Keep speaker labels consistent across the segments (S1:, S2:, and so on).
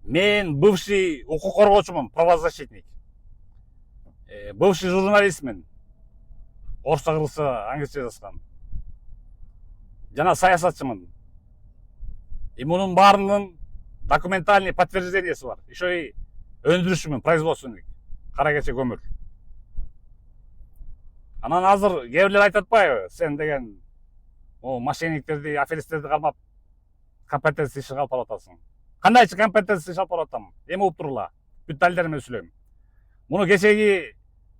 S1: Мен бывший укук коргоочумун, правозащитник. Бывший журналистмин. Орусча, кыргызча, англисче жазган. Жана саясатчымын. И мунун баарынын документальный подтверждениясы бар. Еще и өндүрүшүмүн, производственник. Кара кече көмүр. Анан азыр кээ бирлер айтып атпайбы, сен деген мошенниктерди, аферисттерди кармап компетенция иши алып барып атасың. Кандайчы компетенция иши алып барып атам? Эми угуп турула. Бүт далилдер менен сүйлөйм. Муну кечеги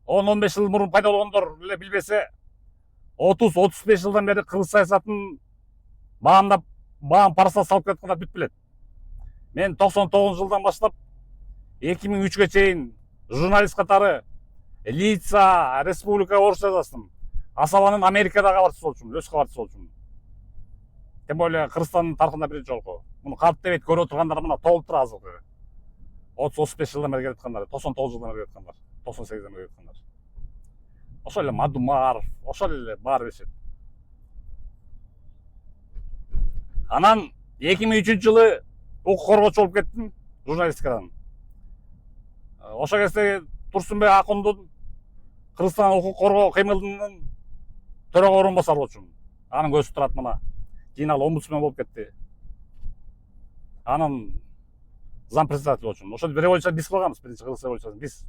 S1: 10-15 жыл мурун пайда болгондор эле билбесе, 30-35 жылдан бери кыргыз саясатын баамдап, баам парасат салып кеткандар бүт билет. Мен 99 жылдан баштап 2003-кө чейин журналист катары Лица, Республика орусча жаздым. Асабанын Америкада кабарчысы болчумун, өз кабарчысы болчумун. Тем более Кыргызстандын тарыхында биринчи жолку. Муну калп дебейт көрүп отургандар мына толуп тур азыркы. 30-35 жылдан бери келип аткандар, 99 жылдан бери келип аткандар, 98-ден бери келип аткандар. Ошол эле Мадумаров, ошол эле баары бешет. Анан 2003-жылы укук коргоочу болуп кеттим, журналистикадан. Ошол кезде Турсунбек Акундун Кыргызстан укук коргоо кыймылынын төрага орун басары болчумун. Анын көзү турат мына. Кийин ал омбудсмен болуп кетти. Анын зам председатель болчумун. Ошол революцияны биз кылганбыз, биринчи кыргыз революциясын биз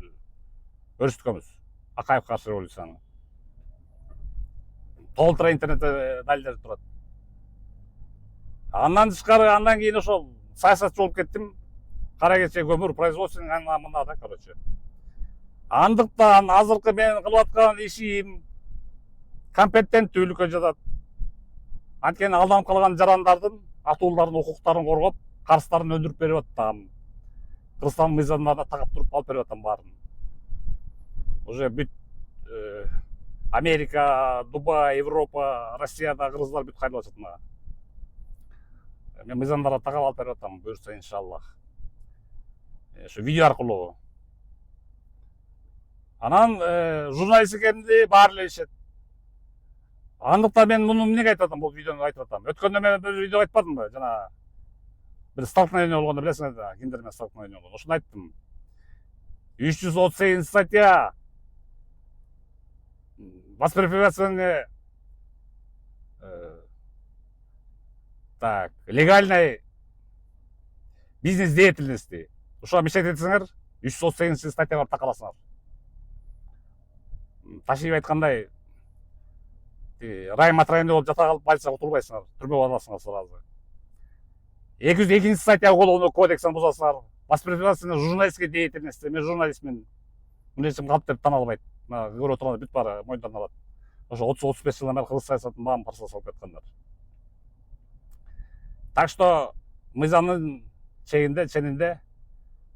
S1: өрүстүргөнбүз. Акаев каршы революцияны. Толтура интернетте далилдер турат. Андан тышкары, андан кийин ошол саясатчы болуп кеттим. Кара кече көмүр производственный мында да, короче. Андыктан азыркы мен кылып аткан ишим компетенттүүлүккө жатат. Анткени алданып калган жарандардын, атуулардын укуктарын коргоп, карыстарын өндүрүп берип атам. Кыргызстандын мыйзамдарына тагып туруп алып берип атам баарын. Уже бүт Америка, Дубай, Европа, Россияда кыргыздар бүт кайрылып атат мага. Мен мыйзамдарга тагып алып берип атам, буюрса иншаллах. Ошо видео аркылуу. Анан журналистикемди баары эле билишет. Андыктан мен муну эмнеге айтып атам, бул видеону айтып атам. Өткөндө мен бир видео айтпадымбы, жана бир столкновение болгондо билесиңер да, кимдер менен столкновение болгондо. Ошону айттым. 338 статья воспрепятствование легальной бизнес деятельности. Ошо мешать этсеңер, 338 статья бар такаласыңар. Ташиев айткандай, райым районунда болуп жата калып больницага отурбайсыңар, түрмөгө барасыңар сразу. 202 статья Уголовного кодекса бузасыңар. Воспрепятствование журналистской деятельности. Мен журналистмин. Мына ешким калп деп тана албайт. Мына көрүп отурганда бүт баары мойнуна алат. Ошо 30-35 жылдан бери кыргыз саясатын баам парасат салып кеткандар. Так что мыйзамдын ченинде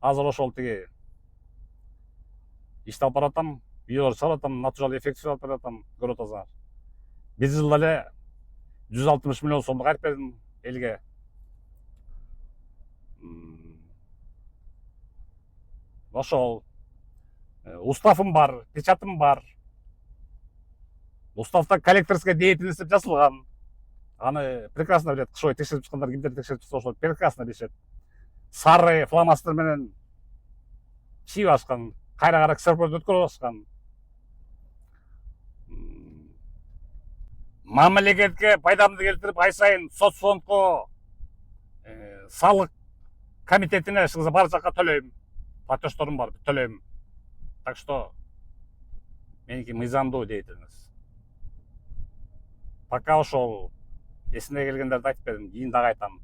S1: азыр ошол тиги ишти алып баратам, видеолор чыгарып атам, натурал эффект чыгарып баратам, көрүп атасыңар. Бир жылда эле 160 миллион сомду кайтып бердим элге. Ошол уставым бар, печатым бар. Уставда коллекторская деятельность деп жазылган. Аны прекрасно билет. Кышой текшерип чыккандар, кимдер текшерип чыкса ошол прекрасно билишет. Сары фломастер менен чийип ашкан, кайра ксерокоптерди өткөрүп ашкан. Мамлекетке пайдамды келтирип, ай сайын соцфондко, салык комитетине бар жакка төлөйм. Платежторум бар, төлөйм. Так что меники мыйзамдуу деятельность. Пока ошол эсине келгендерди айтып бердим, кийин дагы айтам.